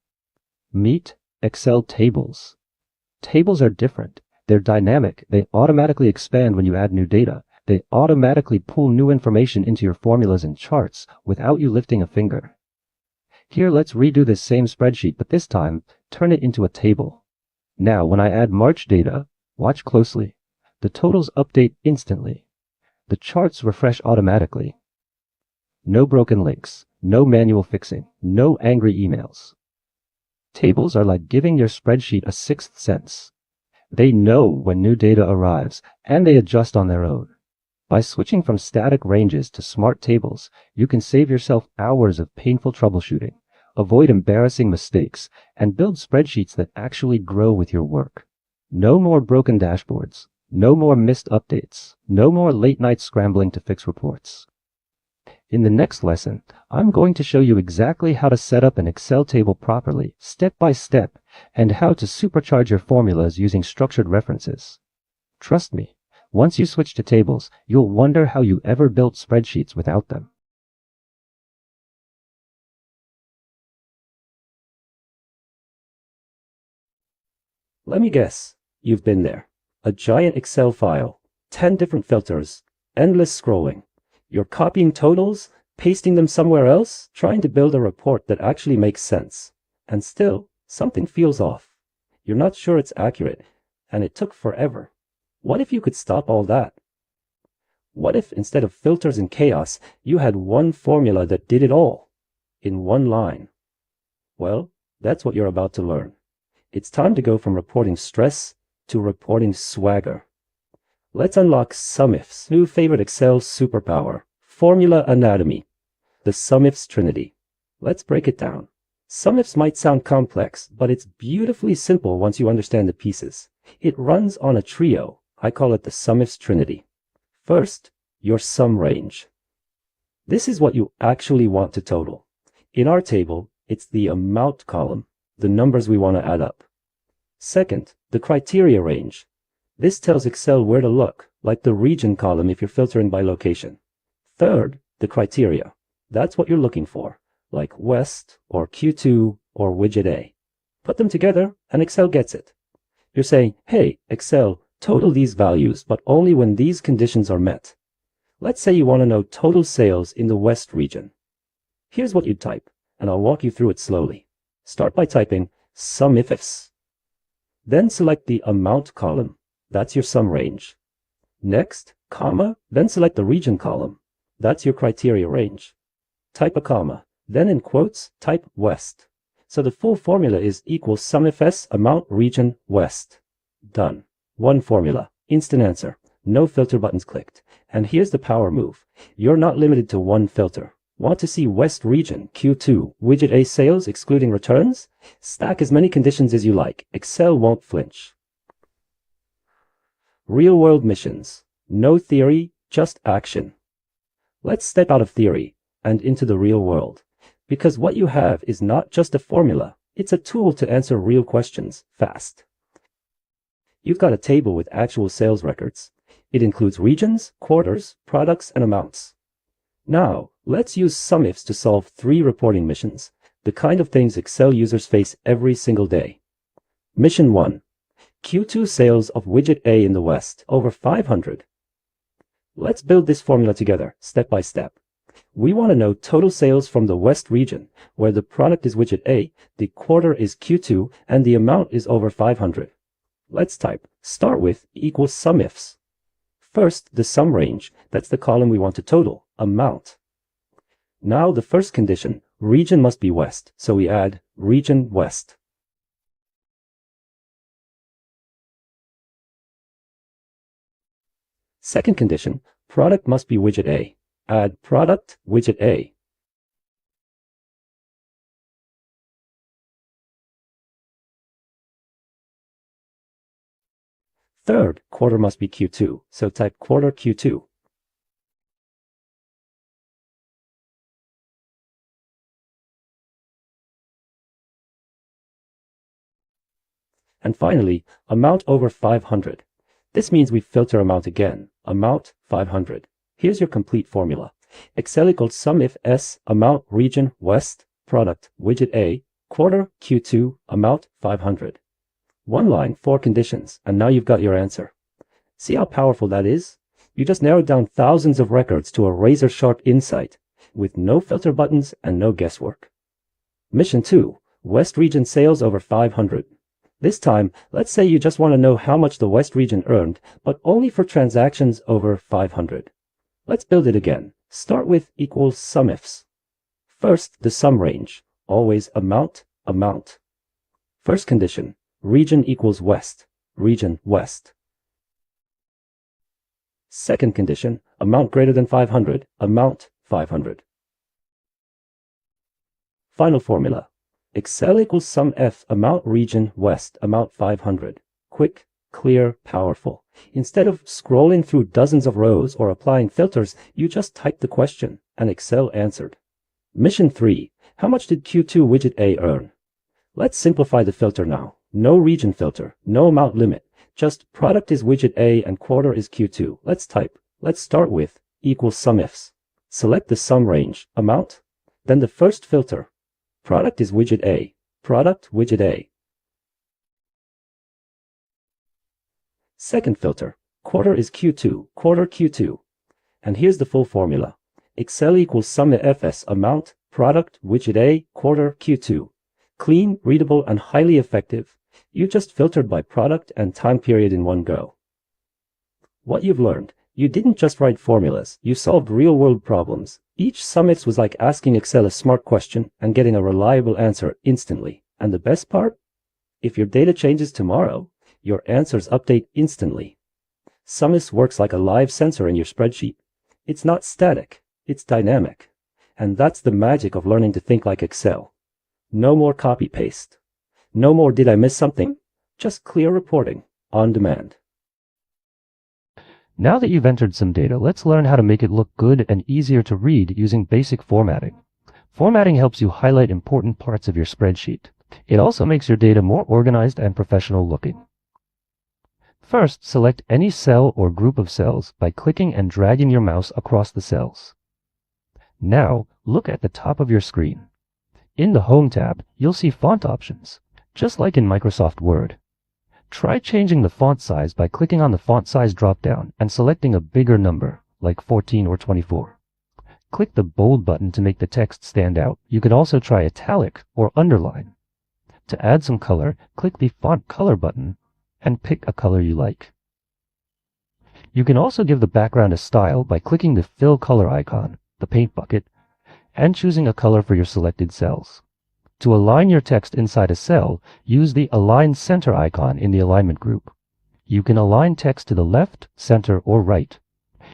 Meet Excel tables. Tables are different. They're dynamic. They automatically expand when you add new data. They automatically pull new information into your formulas and charts without you lifting a finger. Here, let's redo this same spreadsheet, but this time, turn it into a table. Now, when I add March data, watch closely. The totals update instantly. The charts refresh automatically. No broken links, no manual fixing, no angry emails. Tables are like giving your spreadsheet a sixth sense. They know when new data arrives, and they adjust on their own. By switching from static ranges to smart tables, you can save yourself hours of painful troubleshooting, avoid embarrassing mistakes, and build spreadsheets that actually grow with your work. No more broken dashboards. No more missed updates. No more late night scrambling to fix reports. In the next lesson, I'm going to show you exactly how to set up an Excel table properly, step by step, and how to supercharge your formulas using structured references. Trust me, once you switch to tables, you'll wonder how you ever built spreadsheets without them. Let me guess, you've been there. A giant Excel file, 10 different filters, endless scrolling. You're copying totals, pasting them somewhere else, trying to build a report that actually makes sense. And still, something feels off. You're not sure it's accurate, and it took forever. What if you could stop all that? What if instead of filters and chaos, you had one formula that did it all, in one line? Well, that's what you're about to learn. It's time to go from reporting stress to reporting swagger. Let's unlock SumIf's new favorite Excel superpower, formula anatomy, the SumIf's trinity. Let's break it down. SumIf's might sound complex, but it's beautifully simple once you understand the pieces. It runs on a trio. I call it the SumIf's trinity. First, your sum range. This is what you actually want to total. In our table, it's the amount column, the numbers we want to add up. Second, the criteria range. This tells Excel where to look, like the region column if you're filtering by location. Third, the criteria. That's what you're looking for, like West or Q2 or widget A. Put them together and Excel gets it. You're saying, hey, Excel, total these values, but only when these conditions are met. Let's say you want to know total sales in the West region. Here's what you'd type, and I'll walk you through it slowly. Start by typing SumIfs. Then select the amount column. That's your sum range. Next, comma, then select the region column. That's your criteria range. Type a comma, then in quotes, type West. So the full formula is equals SumIfs amount region West. Done. One formula, instant answer, no filter buttons clicked. And here's the power move. You're not limited to one filter. Want to see West region, Q2, widget A sales excluding returns? Stack as many conditions as you like. Excel won't flinch. Real-world missions. No theory, just action. Let's step out of theory and into the real world. Because what you have is not just a formula. It's a tool to answer real questions fast. You've got a table with actual sales records. It includes regions, quarters, products, and amounts. Now, let's use SumIfs to solve 3 reporting missions, the kind of things Excel users face every single day. Mission 1. Q2 sales of widget A in the West, over 500. Let's build this formula together, step by step. We want to know total sales from the West region, where the product is widget A, the quarter is Q2, and the amount is over 500. Let's type start with equals SumIfs. First, the sum range, that's the column we want to total, amount. Now the first condition, region must be West, so we add region West. Second condition, product must be widget A. Add product widget A. Third, quarter must be Q2, so type quarter Q2. And finally, amount over 500. This means we filter amount again, amount 500. Here's your complete formula. Excel equals sum if S, amount region West, product widget A, quarter Q2, amount 500. One line, 4 conditions, and now you've got your answer. See how powerful that is? You just narrowed down thousands of records to a razor-sharp insight with no filter buttons and no guesswork. Mission 2, West region sales over 500. This time, let's say you just want to know how much the West region earned, but only for transactions over 500. Let's build it again. Start with equals SUMIFs. First, the sum range, always amount, amount. First condition, region equals West, region West. Second condition, amount greater than 500, amount 500. Final formula. Excel equals sum F, amount region West, amount 500. Quick, clear, powerful. Instead of scrolling through dozens of rows or applying filters, you just typed the question and Excel answered. Mission 3. How much did Q2 widget A earn? Let's simplify the filter now. No region filter, no amount limit. Just product is widget A and quarter is Q2. Let's type. Let's start with equals SUMIFs. Select the sum range, amount, then the first filter. Product is widget A, product widget A. Second filter, quarter is Q2, quarter Q2. And here's the full formula. Excel equals sum FS, amount, product widget A, quarter Q2. Clean, readable, and highly effective. You just filtered by product and time period in one go. What you've learned, you didn't just write formulas, you solved real-world problems. Each SUMIFs was like asking Excel a smart question and getting a reliable answer instantly. And the best part? If your data changes tomorrow, your answers update instantly. SUMIFs works like a live sensor in your spreadsheet. It's not static, it's dynamic. And that's the magic of learning to think like Excel. No more copy-paste. No more did I miss something? Just clear reporting on demand. Now that you've entered some data, let's learn how to make it look good and easier to read using basic formatting. Formatting helps you highlight important parts of your spreadsheet. It also makes your data more organized and professional looking. First, select any cell or group of cells by clicking and dragging your mouse across the cells. Now, look at the top of your screen. In the Home tab, you'll see font options, just like in Microsoft Word. Try changing the font size by clicking on the font size drop-down and selecting a bigger number, like 14 or 24. Click the bold button to make the text stand out. You could also try italic or underline. To add some color, click the Font Color button and pick a color you like. You can also give the background a style by clicking the Fill Color icon, the paint bucket, and choosing a color for your selected cells. To align your text inside a cell, use the Align Center icon in the alignment group. You can align text to the left, center, or right.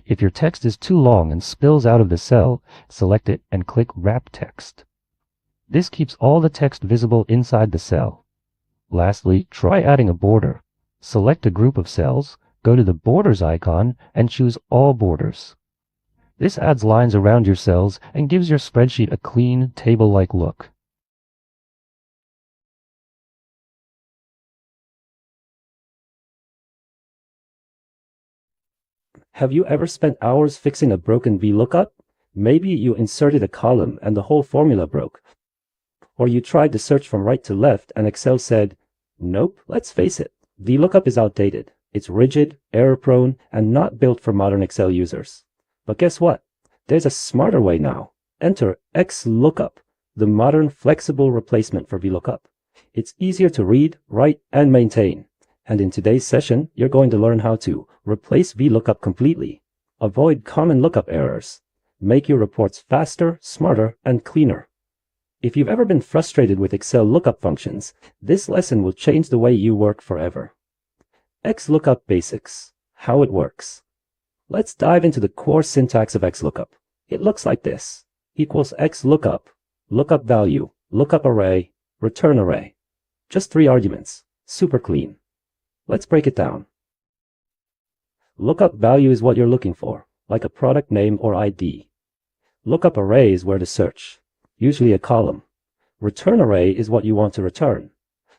If your text is too long and spills out of the cell, select it and click Wrap Text. This keeps all the text visible inside the cell. Lastly, try adding a border. Select a group of cells, go to the Borders icon, and choose All Borders. This adds lines around your cells and gives your spreadsheet a clean, table-like look. Have you ever spent hours fixing a broken VLOOKUP? Maybe you inserted a column and the whole formula broke. Or you tried to search from right to left and Excel said, nope, let's face it, VLOOKUP is outdated. It's rigid, error-prone, and not built for modern Excel users. But guess what? There's a smarter way now. Enter XLOOKUP, the modern flexible replacement for VLOOKUP. It's easier to read, write, and maintain. And in today's session, you're going to learn how to replace VLOOKUP completely, avoid common lookup errors, make your reports faster, smarter, and cleaner. If you've ever been frustrated with Excel lookup functions, this lesson will change the way you work forever. XLOOKUP basics, how it works. Let's dive into the core syntax of XLOOKUP. It looks like this. Equals XLOOKUP, lookup value, lookup array, return array. Just 3 arguments. Super clean. Let's break it down. Lookup value is what you're looking for, like a product name or ID. Lookup array is where to search, usually a column. Return array is what you want to return,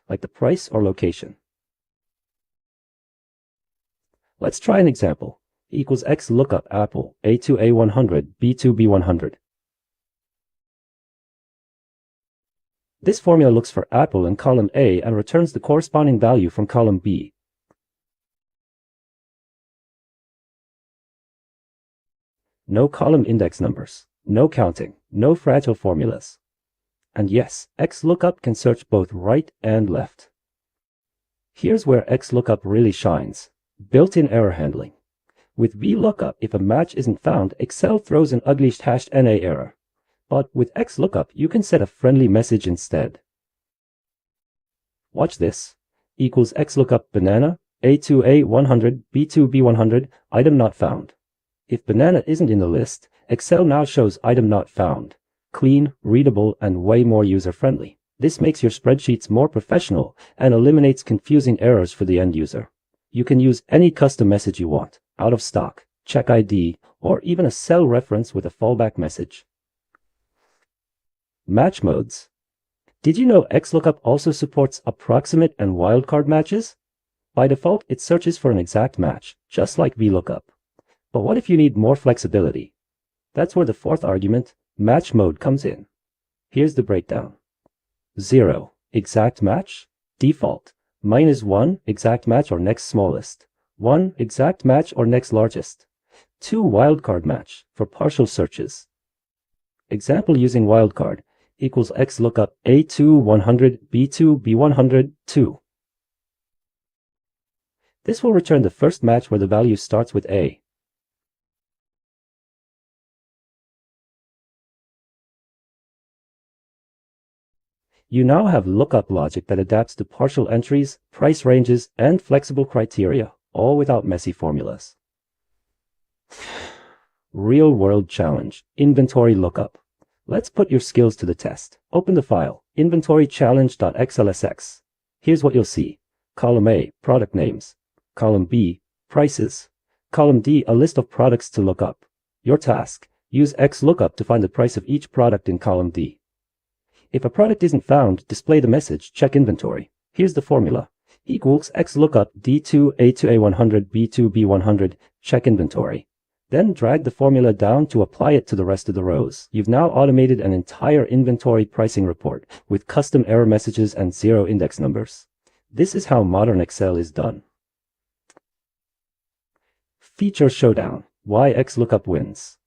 like the price or location. Let's try an example. Equals XLOOKUP Apple A2 A100 B2 B100. This formula looks for Apple in column A and returns the corresponding value from column B. No column index numbers, no counting, no fragile formulas. And yes, XLOOKUP can search both right and left. Here's where XLOOKUP really shines. Built-in error handling. With VLOOKUP, if a match isn't found, Excel throws an ugly hashed NA error. But with XLOOKUP, you can set a friendly message instead. Watch this. Equals XLOOKUP banana A2 A100 B2 B100 item not found. If banana isn't in the list, Excel now shows item not found. Clean, readable, and way more user-friendly. This makes your spreadsheets more professional and eliminates confusing errors for the end user. You can use any custom message you want, out of stock, check ID, or even a cell reference with a fallback message. Match modes. Did you know XLOOKUP also supports approximate and wildcard matches? By default, it searches for an exact match, just like VLOOKUP. But what if you need more flexibility? That's where the 4th argument, match mode, comes in. Here's the breakdown. 0, exact match, default. -1, exact match or next smallest. 1, exact match or next largest. 2, wildcard match, for partial searches. Example using wildcard, equals XLOOKUP A2 100 B2 B100 2. This will return the first match where the value starts with A. You now have lookup logic that adapts to partial entries, price ranges, and flexible criteria, all without messy formulas. Real-world challenge, inventory lookup. Let's put your skills to the test. Open the file, inventorychallenge.xlsx. Here's what you'll see. Column A, product names. Column B, prices. Column D, a list of products to look up. Your task, use XLOOKUP to find the price of each product in column D. If a product isn't found, display the message, check inventory. Here's the formula. Equals XLOOKUP D2 A2 A100 B2 B100, check inventory. Then drag the formula down to apply it to the rest of the rows. You've now automated an entire inventory pricing report with custom error messages and 0 index numbers. This is how modern Excel is done. Feature showdown. Why XLOOKUP wins.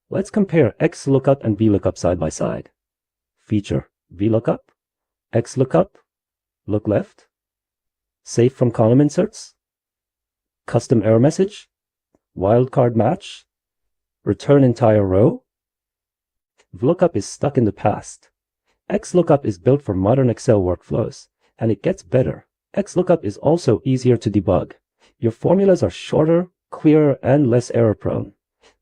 Let's compare XLOOKUP and VLOOKUP side by side. Feature, VLOOKUP, XLOOKUP, look left, safe from column inserts, custom error message, wildcard match, return entire row. VLOOKUP is stuck in the past. XLOOKUP is built for modern Excel workflows, and it gets better. XLOOKUP is also easier to debug. Your formulas are shorter, clearer, and less error-prone.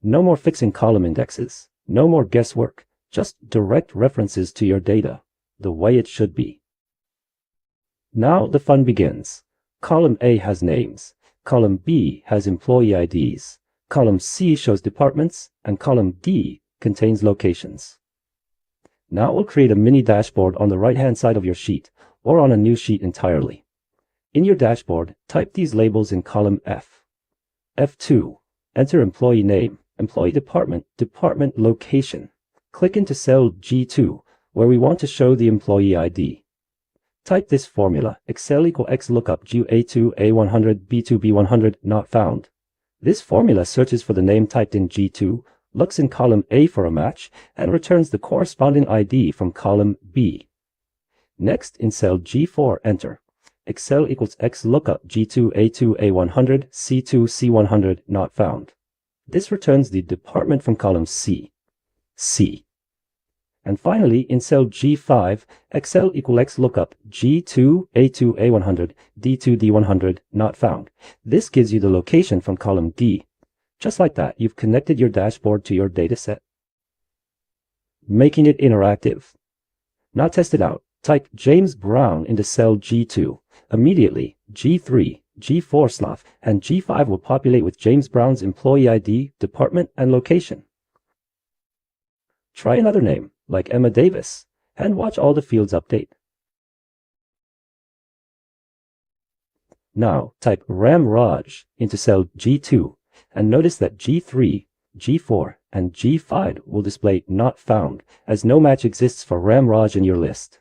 No more fixing column indexes. No more guesswork. Just direct references to your data, the way it should be. Now the fun begins. Column A has names. Column B has employee IDs. Column C shows departments, and column D contains locations. Now we'll create a mini dashboard on the right-hand side of your sheet, or on a new sheet entirely. In your dashboard, type these labels in column F. F2, enter employee name, employee department, department location. Click into cell G2, where we want to show the employee ID. Type this formula, Excel equal XLOOKUP A2 A100 B2 B100 not found. This formula searches for the name typed in G2, looks in column A for a match, and returns the corresponding ID from column B. Next, in cell G4, enter. Excel equals XLOOKUP G2 A2 A100 C2 C100 not found. This returns the department from column C. C. And finally, in cell G5, Excel equal X lookup G2, A2, A100, D2, D100, not found. This gives you the location from column D. Just like that, you've connected your dashboard to your dataset, making it interactive. Now test it out. Type James Brown into cell G2. Immediately, G3, G4 and G5 will populate with James Brown's employee ID, department, and location. Try another name, like Emma Davis, and watch all the fields update. Now, type Ram Raj into cell G2, and notice that G3, G4, and G5 will display not found, as no match exists for Ram Raj in your list.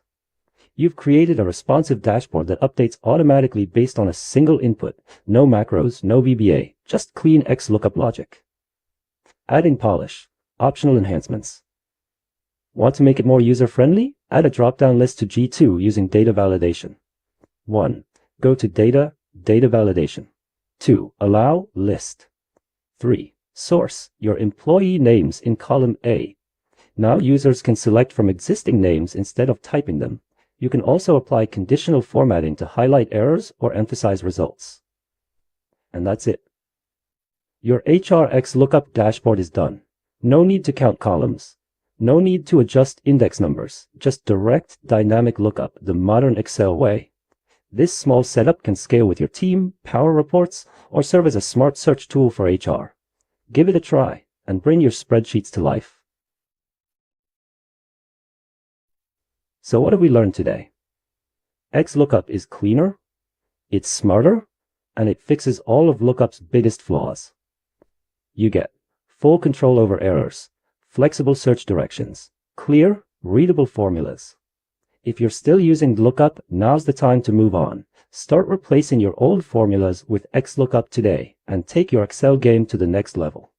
You've created a responsive dashboard that updates automatically based on a single input. No macros, no VBA, just clean XLOOKUP logic. Adding polish, optional enhancements. Want to make it more user-friendly? Add a drop-down list to G2 using data validation. 1. Go to Data, Data Validation. 2. Allow List. 3. Source your employee names in column A. Now users can select from existing names instead of typing them. You can also apply conditional formatting to highlight errors or emphasize results. And that's it. Your HR XLOOKUP dashboard is done. No need to count columns. No need to adjust index numbers. Just direct dynamic lookup the modern Excel way. This small setup can scale with your team, power reports, or serve as a smart search tool for HR. Give it a try and bring your spreadsheets to life. So what have we learned today? XLOOKUP is cleaner, it's smarter, and it fixes all of lookup's biggest flaws. You get full control over errors, flexible search directions, clear, readable formulas. If you're still using lookup, now's the time to move on. Start replacing your old formulas with XLOOKUP today and take your Excel game to the next level.